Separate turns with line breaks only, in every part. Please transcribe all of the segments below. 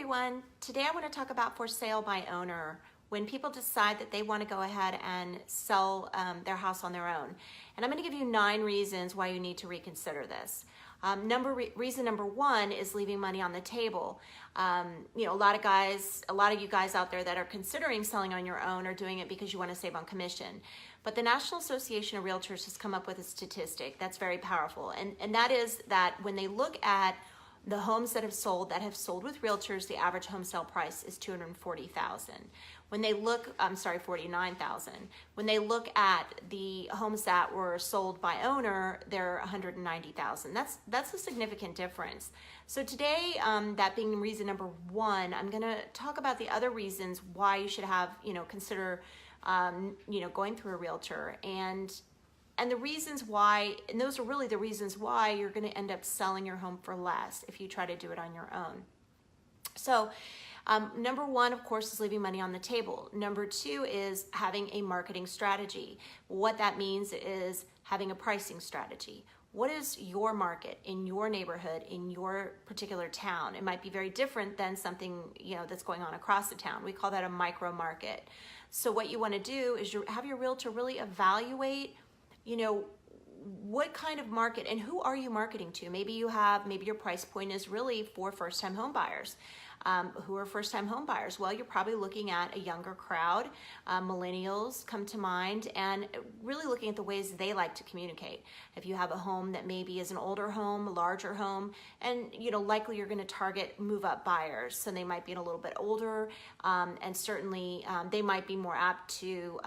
everyone. Today I want to talk about for sale by owner. When people decide that they want to go ahead and sell their house on their own. And I'm going to give you 9 reasons why you need to reconsider this. Reason number 1 is leaving money on the table. A lot of you guys out there that are considering selling on your own are doing it because you want to save on commission. But the National Association of Realtors has come up with a statistic that's very powerful. And that is that when they look at the homes that have sold with realtors, the average home sale price is $240,000. When they look, $49,000. When they look at the homes that were sold by owner, they're $190,000. That's a significant difference. So today, that being reason number 1, I'm going to talk about the other reasons why you should have, consider, going through a realtor and the reasons why, and those are really the reasons why you're going to end up selling your home for less if you try to do it on your own. So number 1, of course, is leaving money on the table. Number 2 is having a marketing strategy. What that means is having a pricing strategy. What is your market in your neighborhood, in your particular town? It might be very different than something that's going on across the town. We call that a micro market. So what you want to do is have your realtor really evaluate what kind of market and who are you marketing to? Maybe your price point is really for first-time home buyers. Who are first-time home buyers? Well, you're probably looking at a younger crowd. Millennials come to mind, and really looking at the ways they like to communicate. If you have a home that maybe is an older home, a larger home, and likely you're going to target move-up buyers, so they might be a little bit older, and certainly they might be more apt to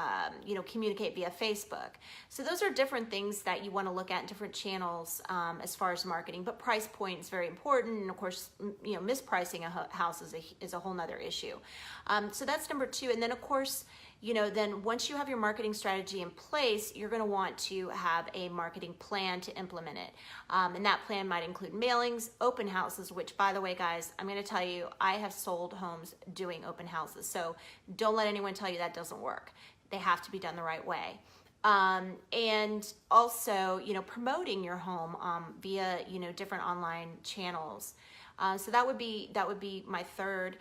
communicate via Facebook. So those are different things that you want to look at in different channels as far as marketing. But price point is very important, and of course, mispricing a house is a whole nother issue. So that's number 2. And then of course, then once you have your marketing strategy in place, you're going to want to have a marketing plan to implement it. And that plan might include mailings, open houses, which, by the way, guys, I'm going to tell you, I have sold homes doing open houses. So don't let anyone tell you that doesn't work. They have to be done the right way. And also, promoting your home via, different online channels. So that would be my 3rd.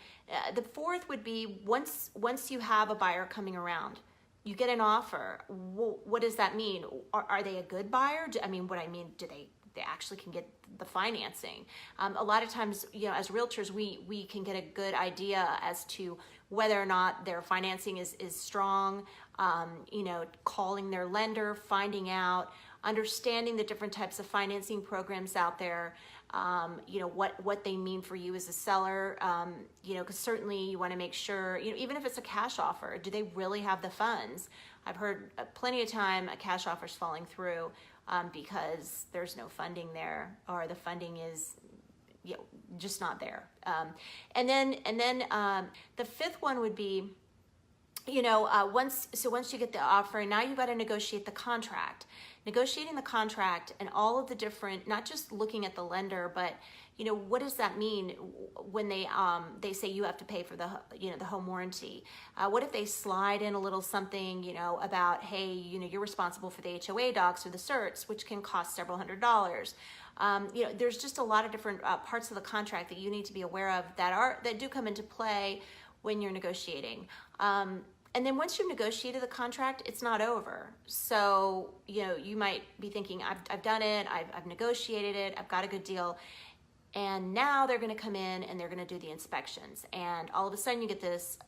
The 4th would be once you have a buyer coming around, you get an offer. What does that mean? Are they a good buyer? Do they actually can get the financing? A lot of times, as realtors, we can get a good idea as to whether or not their financing is strong. Calling their lender, finding out, understanding the different types of financing programs out there. What they mean for you as a seller, because certainly you want to make sure, even if it's a cash offer, do they really have the funds? I've heard plenty of time a cash offer's falling through because there's no funding there, or the funding is just not there. And then the 5th one would be, once you get the offer, now you've got to negotiate the contract. Negotiating the contract and all of the different, not just looking at the lender, but what does that mean when they say you have to pay for the home warranty? What if they slide in a little something about, hey, you're responsible for the HOA docs or the certs, which can cost several $100s. There's just a lot of different parts of the contract that you need to be aware of that do come into play when you're negotiating. And then once you've negotiated the contract, it's not over. So, you might be thinking, I've done it, I've negotiated it, I've got a good deal. And now they're going to come in and they're going to do the inspections. And all of a sudden you get this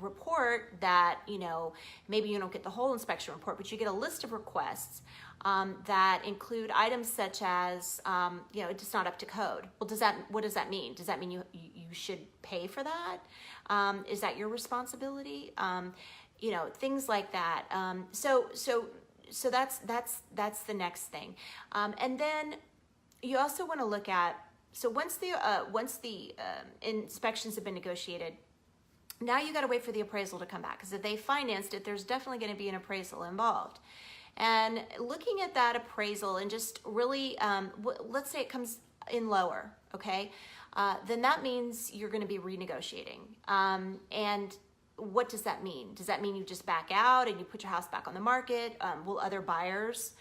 report that, maybe you don't get the whole inspection report, but you get a list of requests that include items such as, it's just not up to code. Well, what does that mean? Does that mean you should pay for that? Is that your responsibility? Things like that. So that's the next thing. And then you also want to look at, so once the inspections have been negotiated, now you got to wait for the appraisal to come back, because if they financed it, there's definitely going to be an appraisal involved. And looking at that appraisal and just really, let's say it comes in lower, okay? Then that means you're going to be renegotiating. And what does that mean? Does that mean you just back out and you put your house back on the market? Will other buyers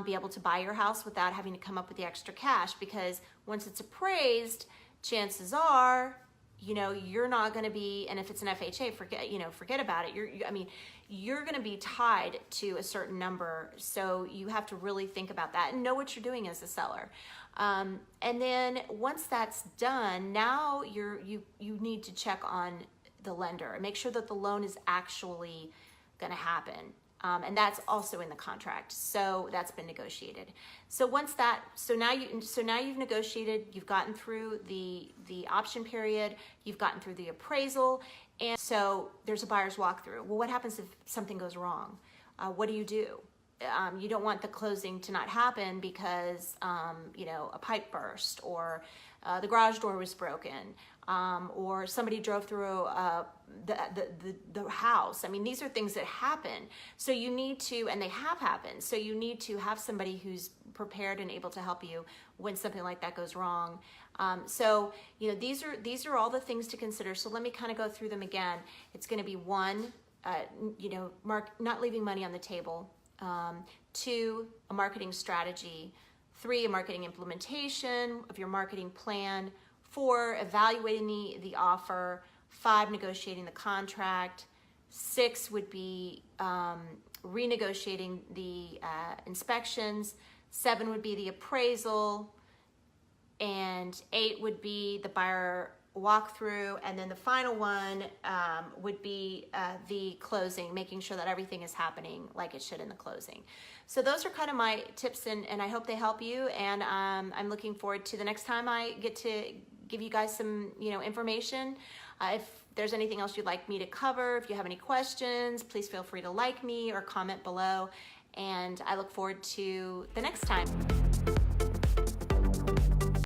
be able to buy your house without having to come up with the extra cash? Because once it's appraised, chances are you're not going to be, and if it's an FHA, forget about it. You're going to be tied to a certain number. So you have to really think about that and know what you're doing as a seller. And then once that's done, now you need to check on the lender and make sure that the loan is actually going to happen. And that's also in the contract. So that's been negotiated. So now you've negotiated, you've gotten through the option period, you've gotten through the appraisal, and so there's a buyer's walkthrough. Well, what happens if something goes wrong? What do? You don't want the closing to not happen because a pipe burst, or the garage door was broken, or somebody drove through the house. I mean, these are things that happen. So you need to, and they have happened. So you need to have somebody who's prepared and able to help you when something like that goes wrong. These are all the things to consider. So let me kind of go through them again. It's going to be 1, not leaving money on the table. 2, a marketing strategy. 3, a marketing implementation of your marketing plan. 4, evaluating the offer. 5, negotiating the contract. 6 would be renegotiating the inspections. 7 would be the appraisal. And 8 would be the buyer walkthrough. And then the final one would be the closing, making sure that everything is happening like it should in the closing. So those are kind of my tips, and I hope they help you. And I'm looking forward to the next time I get to give you guys some information. If there's anything else you'd like me to cover, if you have any questions, please feel free to like me or comment below. And I look forward to the next time.